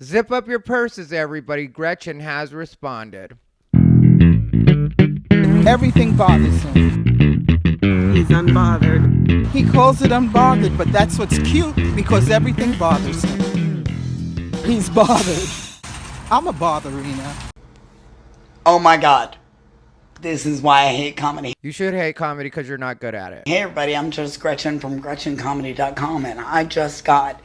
Zip up your purses, everybody. Gretchyn has responded. Everything bothers him. He's unbothered. He calls it unbothered, but that's what's cute because everything bothers him. He's bothered. I'm a botherina. Oh my God. This is why I hate comedy. You should hate comedy because you're not good at it. Hey everybody, I'm just Gretchyn from GretchynComedy.com, and I just got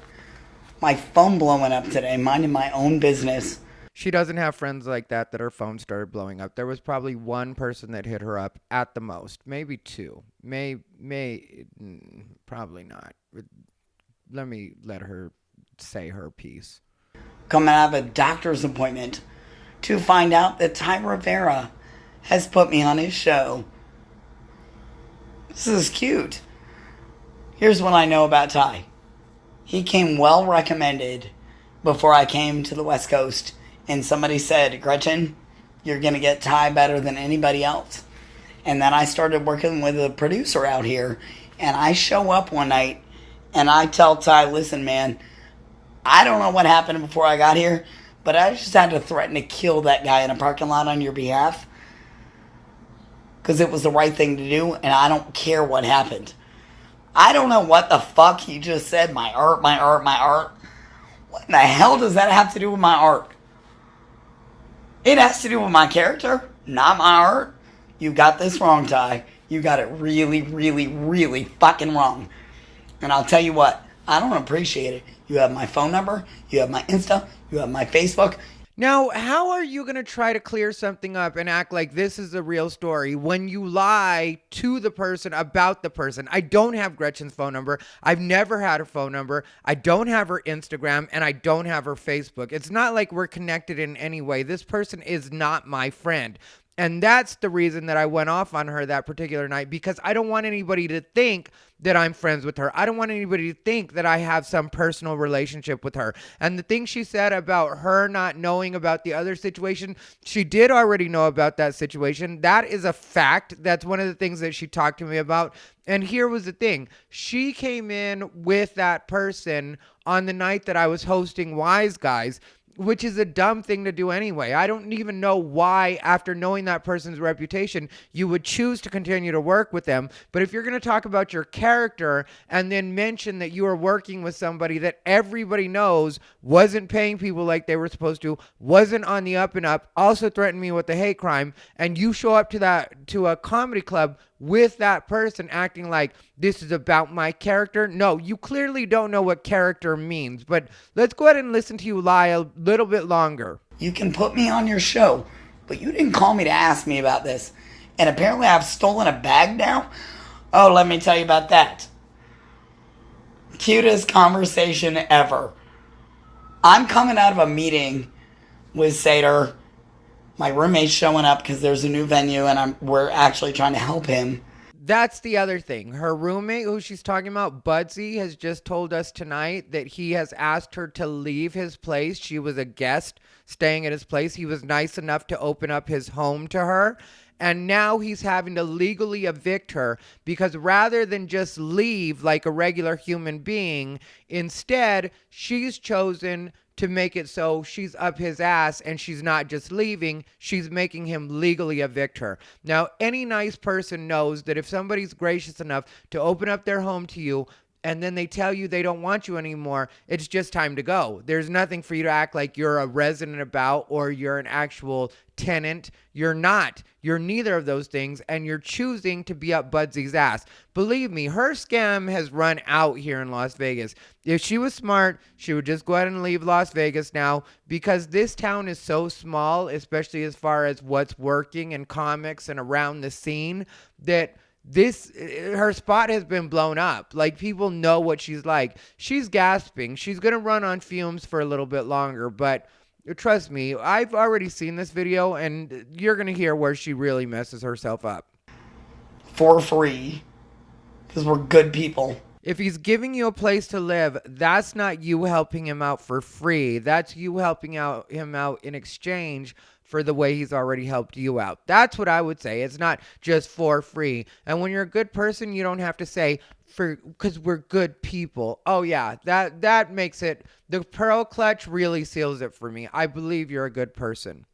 my phone blowing up today, minding my own business. She doesn't have friends like that her phone started blowing up. There was probably one person that hit her up at the most. Maybe two. Probably not. Let me let her say her piece. Coming out of a doctor's appointment to find out that Thai Rivera has put me on his show. This is cute. Here's what I know about Thai. He came well recommended before I came to the West Coast. And somebody said, Gretchyn, you're going to get Thai better than anybody else. And then I started working with a producer out here. And I show up one night and I tell Thai, listen, man, I don't know what happened before I got here, but I just had to threaten to kill that guy in a parking lot on your behalf. Because it was the right thing to do, and I don't care what happened. I don't know what the fuck he just said. My art, my art, my art. What in the hell does that have to do with my art? It has to do with my character, not my art. You got this wrong, Ty. You got it really, really, really fucking wrong. And I'll tell you what, I don't appreciate it. You have my phone number, you have my Insta, you have my Facebook. Now, how are you going to try to clear something up and act like this is a real story when you lie to the person about the person? I don't have Gretchyn's phone number. I've never had her phone number. I don't have her Instagram, and I don't have her Facebook. It's not like we're connected in any way. This person is not my friend. And that's the reason that I went off on her that particular night, because I don't want anybody to think that I'm friends with her. I don't want anybody to think that I have some personal relationship with her. And the thing she said about her not knowing about the other situation, she did already know about that situation. That is a fact. That's one of the things that she talked to me about. And here was the thing. She came in with that person on the night that I was hosting Wise Guys, which is a dumb thing to do anyway. I don't even know why, after knowing that person's reputation, you would choose to continue to work with them. But if you're going to talk about your character and then mention that you are working with somebody that everybody knows wasn't paying people like they were supposed to, wasn't on the up and up, also threatened me with a hate crime, and you show up to a comedy club with that person acting like this is about my character. No, you clearly don't know what character means. But let's go ahead and listen to you lie a little bit longer. You can put me on your show, but you didn't call me to ask me about this. And apparently I've stolen a bag now? Oh, let me tell you about that. Cutest conversation ever. I'm coming out of a meeting with Seder. My roommate's showing up because there's a new venue and we're actually trying to help him. That's the other thing. Her roommate, who she's talking about, Budsy, has just told us tonight that he has asked her to leave his place. She was a guest staying at his place. He was nice enough to open up his home to her. And now he's having to legally evict her because rather than just leave like a regular human being, instead, she's chosen to make it so she's up his ass and she's not just leaving, she's making him legally evict her. Now, any nice person knows that if somebody's gracious enough to open up their home to you, and then they tell you they don't want you anymore, it's just time to go. There's nothing for you to act like you're a resident about or you're an actual tenant. You're not. You're neither of those things, and you're choosing to be up Budsy's ass. Believe me, her scam has run out here in Las Vegas. If she was smart, she would just go ahead and leave Las Vegas now, because this town is so small, especially as far as what's working in comics and around the scene, that her spot has been blown up. Like, people know what she's like. She's gasping. She's going to run on fumes for a little bit longer, but trust me, I've already seen this video and you're going to hear where she really messes herself up. For free. Because we're good people. If he's giving you a place to live, that's not you helping him out for free. That's you helping him out in exchange for the way he's already helped you out. That's what I would say. It's not just for free. And when you're a good person, you don't have to say because we're good people. Oh yeah, that makes it. The pearl clutch really seals it for me. I believe you're a good person.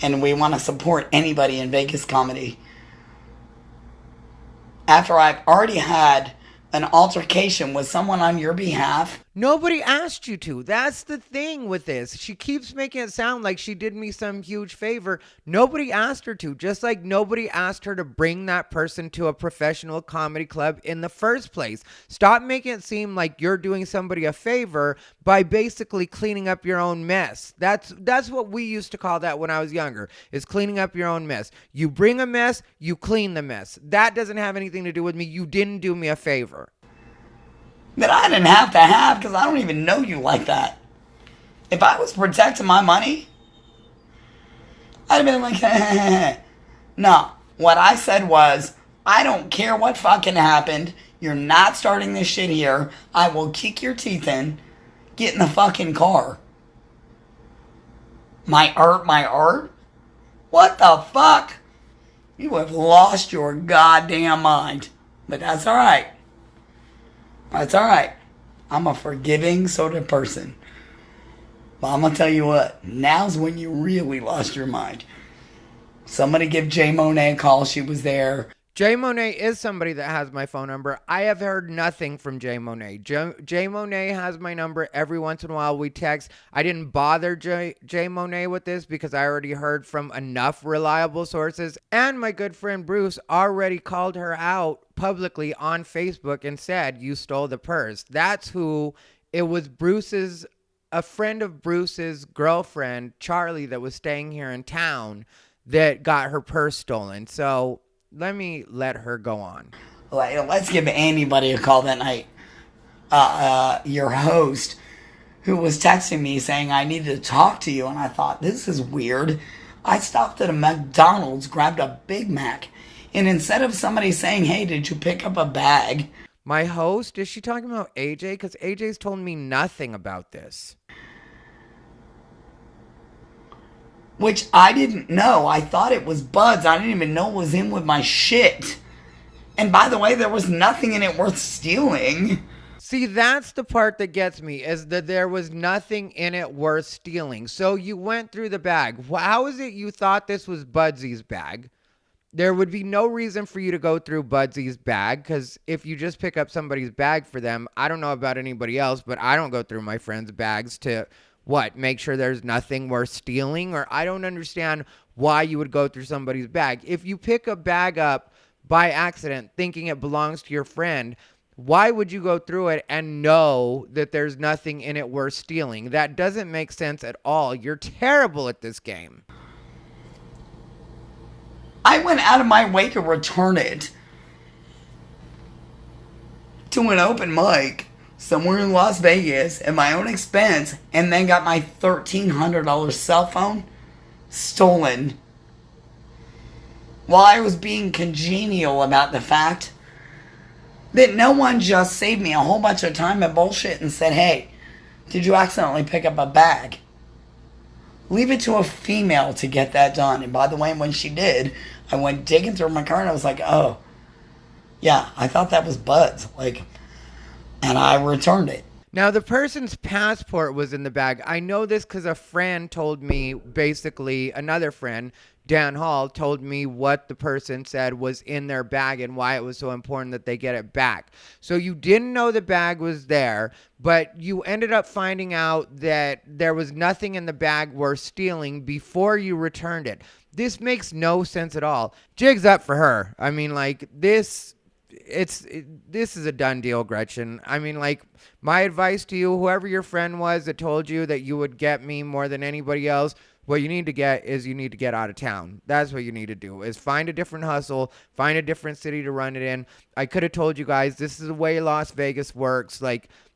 And we want to support anybody in Vegas comedy. After I've already had an altercation with someone on your behalf. Nobody asked you to. That's the thing with this. She keeps making it sound like she did me some huge favor. Nobody asked her to. Just like nobody asked her to bring that person to a professional comedy club in the first place. Stop making it seem like you're doing somebody a favor by basically cleaning up your own mess. That's what we used to call that when I was younger, is cleaning up your own mess. You bring a mess, you clean the mess. That doesn't have anything to do with me. You didn't do me a favor. That I didn't have to have because I don't even know you like that. If I was protecting my money, I'd have been like, no. What I said was, I don't care what fucking happened. You're not starting this shit here. I will kick your teeth in. Get in the fucking car. My art? What the fuck? You have lost your goddamn mind. But that's alright. That's alright. I'm a forgiving sort of person. But I'm going to tell you what. Now's when you really lost your mind. Somebody give Jay Monet a call. She was there. Jay Monet is somebody that has my phone number. I have heard nothing from Jay Monet. Jay Monet has my number. Every once in a while we text. I didn't bother Jay Monet with this because I already heard from enough reliable sources. And my good friend Bruce already called her out publicly on Facebook and said, you stole the purse. That's who it was. A friend of Bruce's girlfriend, Charlie, that was staying here in town that got her purse stolen. So let her go on. Let's give anybody a call that night. Your host, who was texting me saying I needed to talk to you, and I thought, this is weird. I stopped at a McDonald's, grabbed a Big Mac, and instead of somebody saying, hey, did you pick up a bag? My host, is she talking about AJ? Because AJ's told me nothing about this. Which I didn't know. I thought it was Bud's. I didn't even know it was in with my shit. And by the way, there was nothing in it worth stealing. See, that's the part that gets me, is that there was nothing in it worth stealing. So you went through the bag. How is it you thought this was Budsy's bag? There would be no reason for you to go through Budsy's bag, because if you just pick up somebody's bag for them, I don't know about anybody else, but I don't go through my friends' bags to... make sure there's nothing worth stealing? Or I don't understand why you would go through somebody's bag. If you pick a bag up by accident thinking it belongs to your friend, why would you go through it and know that there's nothing in it worth stealing? That doesn't make sense at all. You're terrible at this game. I went out of my way to return it to an open mic somewhere in Las Vegas at my own expense, and then got my $1,300 cell phone stolen while I was being congenial about the fact that no one just saved me a whole bunch of time and bullshit and said, hey, did you accidentally pick up a bag? Leave it to a female to get that done. And by the way, when she did, I went digging through my car and I was like, oh, yeah, I thought that was Bud's. And I returned it. Now, the person's passport was in the bag. I know this because a friend told me, basically, another friend, Dan Hall, told me what the person said was in their bag and why it was so important that they get it back. So you didn't know the bag was there, but you ended up finding out that there was nothing in the bag worth stealing before you returned it. This makes no sense at all. Jig's up for her. I mean, this is a done deal, Gretchyn. I mean, my advice to you, whoever your friend was that told you that you would get me more than anybody else, what you need to get out of town. That's what you need to do, is find a different hustle, find a different city to run it in. I could have told you guys, this is the way Las Vegas works.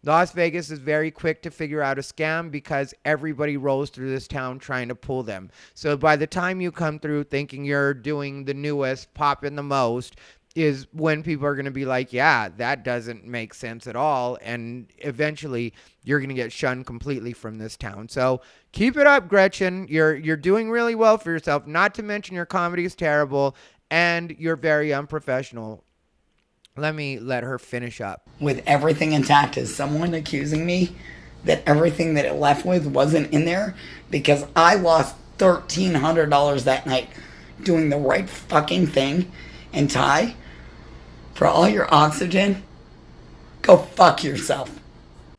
Las Vegas is very quick to figure out a scam because everybody rolls through this town trying to pull them. So by the time you come through thinking you're doing the newest, popping the most, is when people are going to be like, yeah, that doesn't make sense at all. And eventually you're going to get shunned completely from this town. So keep it up, Gretchyn. You're doing really well for yourself. Not to mention your comedy is terrible and you're very unprofessional. Let me let her finish up. With everything intact, is someone accusing me that everything that it left with wasn't in there? Because I lost $1,300 that night doing the right fucking thing. And Ty, for all your oxygen, go fuck yourself.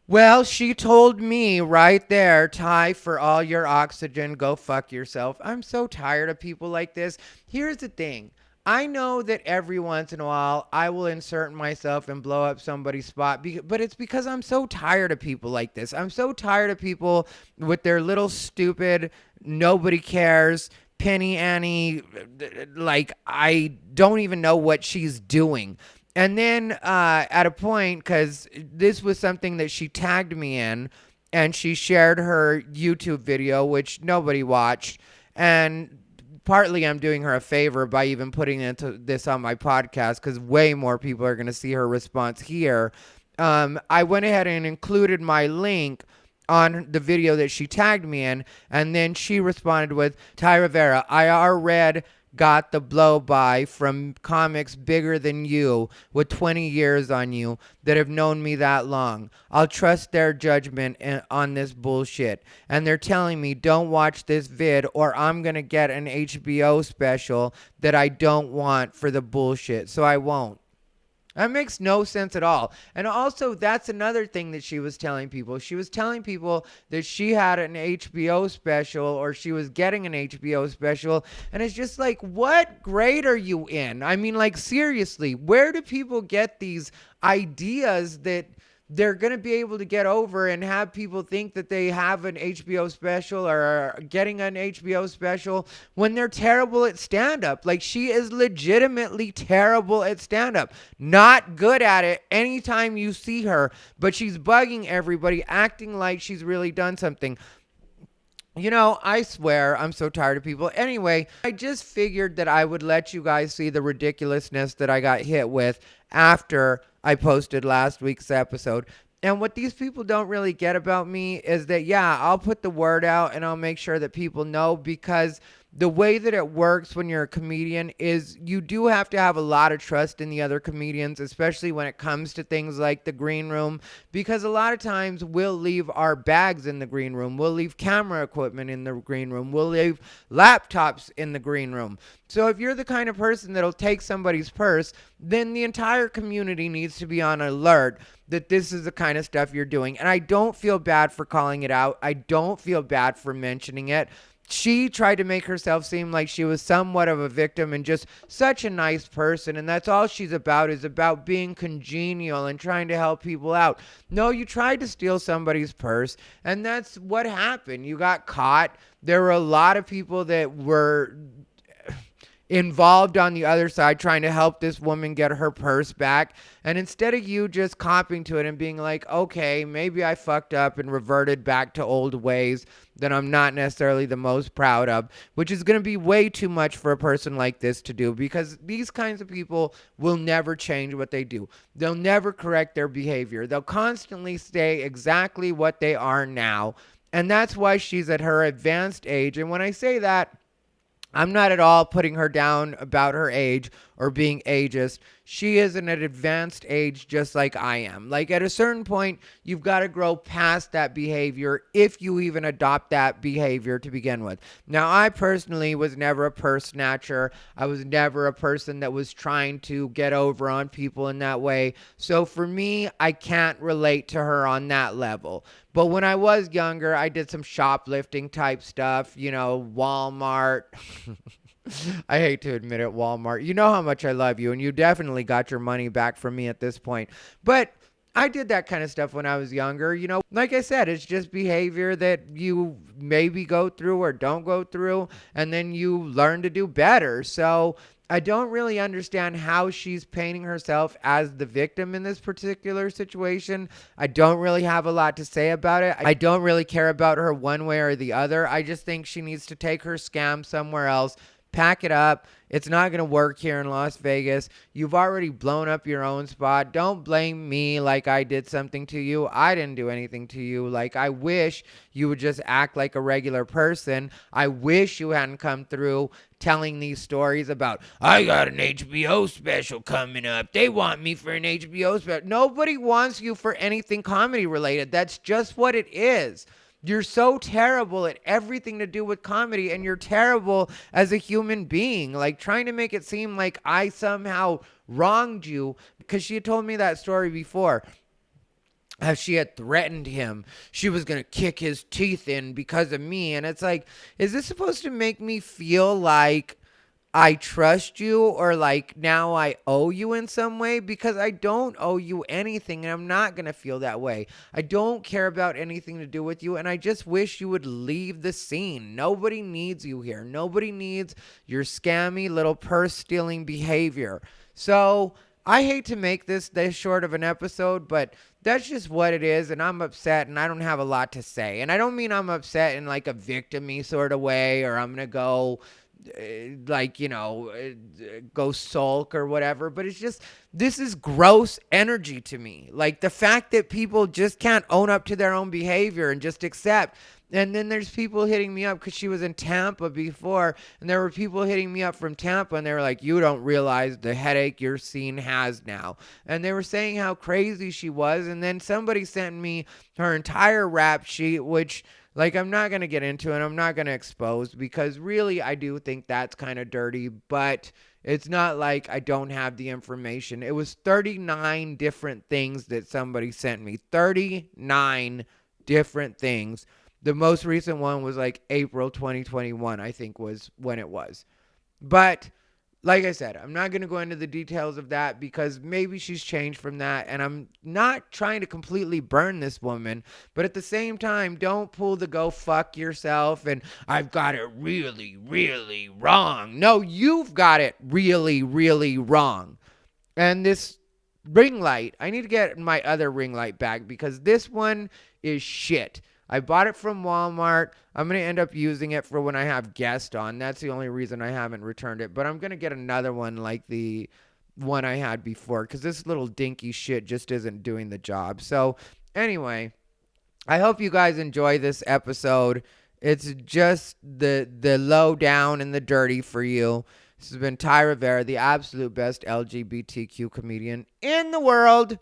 Well, she told me right there, Ty, for all your oxygen, go fuck yourself. I'm so tired of people like this. Here's the thing. I know that every once in a while I will insert myself and blow up somebody's spot, but it's because I'm so tired of people like this. I'm so tired of people with their little stupid, nobody cares, Penny Annie, like I don't even know what she's doing. And then at a point, because this was something that she tagged me in, and she shared her YouTube video, which nobody watched, and partly I'm doing her a favor by even putting this on my podcast because way more people are going to see her response here. I went ahead and included my link on the video that she tagged me in, and then she responded with, Thai Rivera, I read got the blow by from comics bigger than you with 20 years on you that have known me that long. I'll trust their judgment on this bullshit. And they're telling me don't watch this vid or I'm going to get an HBO special that I don't want for the bullshit. So I won't. That makes no sense at all. And also, that's another thing that she was telling people. She was telling people that she had an HBO special or she was getting an HBO special. And it's just like, what grade are you in? I mean, like, seriously, where do people get these ideas that they're going to be able to get over and have people think that they have an HBO special or are getting an HBO special when they're terrible at stand-up? Like, she is legitimately terrible at stand-up. Not good at it anytime you see her, but she's bugging everybody, acting like she's really done something. You know, I swear, I'm so tired of people. Anyway, I just figured that I would let you guys see the ridiculousness that I got hit with after I posted last week's episode. And what these people don't really get about me is that, yeah, I'll put the word out and I'll make sure that people know, because the way that it works when you're a comedian is you do have to have a lot of trust in the other comedians, especially when it comes to things like the green room, because a lot of times we'll leave our bags in the green room. We'll leave camera equipment in the green room. We'll leave laptops in the green room. So if you're the kind of person that'll take somebody's purse, then the entire community needs to be on alert that this is the kind of stuff you're doing. And I don't feel bad for calling it out. I don't feel bad for mentioning it. She tried to make herself seem like she was somewhat of a victim and just such a nice person. And that's all she's about, is about being congenial and trying to help people out. No, you tried to steal somebody's purse, and that's what happened. You got caught. There were a lot of people that were involved on the other side trying to help this woman get her purse back. And instead of you just copping to it and being like, okay, maybe I fucked up and reverted back to old ways that I'm not necessarily the most proud of, which is going to be way too much for a person like this to do, because these kinds of people will never change what they do. They'll never correct their behavior. They'll constantly stay exactly what they are now. And that's why she's at her advanced age. And when I say that, I'm not at all putting her down about her age or being ageist. She is in an advanced age just like I am. Like, at a certain point, you've got to grow past that behavior if you even adopt that behavior to begin with. Now, I personally was never a purse snatcher. I was never a person that was trying to get over on people in that way. So for me, I can't relate to her on that level. But when I was younger, I did some shoplifting type stuff, you know, Walmart. I hate to admit it, Walmart. You know how much I love you, and you definitely got your money back from me at this point. But I did that kind of stuff when I was younger. You know, like I said, it's just behavior that you maybe go through or don't go through, and then you learn to do better. So I don't really understand how she's painting herself as the victim in this particular situation. I don't really have a lot to say about it. I don't really care about her one way or the other. I just think she needs to take her scam somewhere else, pack it up. It's not going to work here in Las Vegas. You've already blown up your own spot. Don't blame me like I did something to you. I didn't do anything to you. Like, I wish you would just act like a regular person. I wish you hadn't come through telling these stories about, I got an HBO special coming up. They want me for an HBO special. Nobody wants you for anything comedy related. That's just what it is. You're so terrible at everything to do with comedy, and you're terrible as a human being. Like, trying to make it seem like I somehow wronged you, because she had told me that story before. How she had threatened him. She was going to kick his teeth in because of me. And it's like, is this supposed to make me feel like I trust you, or like now I owe you in some way? Because I don't owe you anything, and I'm not going to feel that way. I don't care about anything to do with you, and I just wish you would leave the scene. Nobody needs you here. Nobody needs your scammy little purse stealing behavior. So I hate to make this short of an episode, but that's just what it is, and I'm upset, and I don't have a lot to say. And I don't mean I'm upset in like a victim-y sort of way, or I'm going to go go sulk or whatever, but it's just, this is gross energy to me. Like, the fact that people just can't own up to their own behavior and just accept. And then there's people hitting me up because she was in Tampa before, and there were people hitting me up from Tampa, and they were like, you don't realize the headache your scene has now. And they were saying how crazy she was, and then somebody sent me her entire rap sheet, which, like, I'm not going to get into, and I'm not going to expose, because really I do think that's kind of dirty, but it's not like I don't have the information. It was 39 different things that somebody sent me. 39 different things. The most recent one was like April 2021, I think was when it was. But like I said, I'm not going to go into the details of that, because maybe she's changed from that. And I'm not trying to completely burn this woman. But at the same time, don't pull the go fuck yourself and I've got it really, really wrong. No, you've got it really, really wrong. And this ring light, I need to get my other ring light back, because this one is shit. I bought it from Walmart. I'm going to end up using it for when I have guests on. That's the only reason I haven't returned it. But I'm going to get another one like the one I had before, because this little dinky shit just isn't doing the job. So anyway, I hope you guys enjoy this episode. It's just the low down and the dirty for you. This has been Thai Rivera, the absolute best LGBTQ comedian in the world.